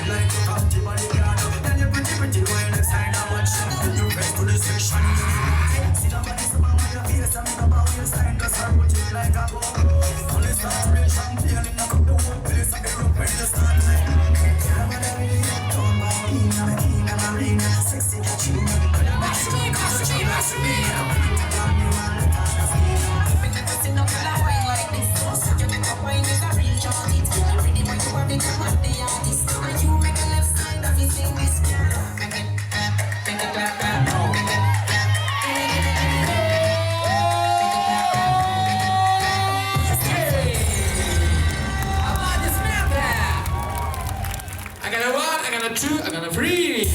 like a county bodyguard. Then you pretty well next time I watch you. You best to the section. See the body so on your face and make a bow your sign. Cause I put it like a bow. Only start to the champion in the cup. The whole place I get up when you start. I'm gonna really get down by being a king and a ring. Sexy catching. Mash me. I got a one, I got a two, I got a three.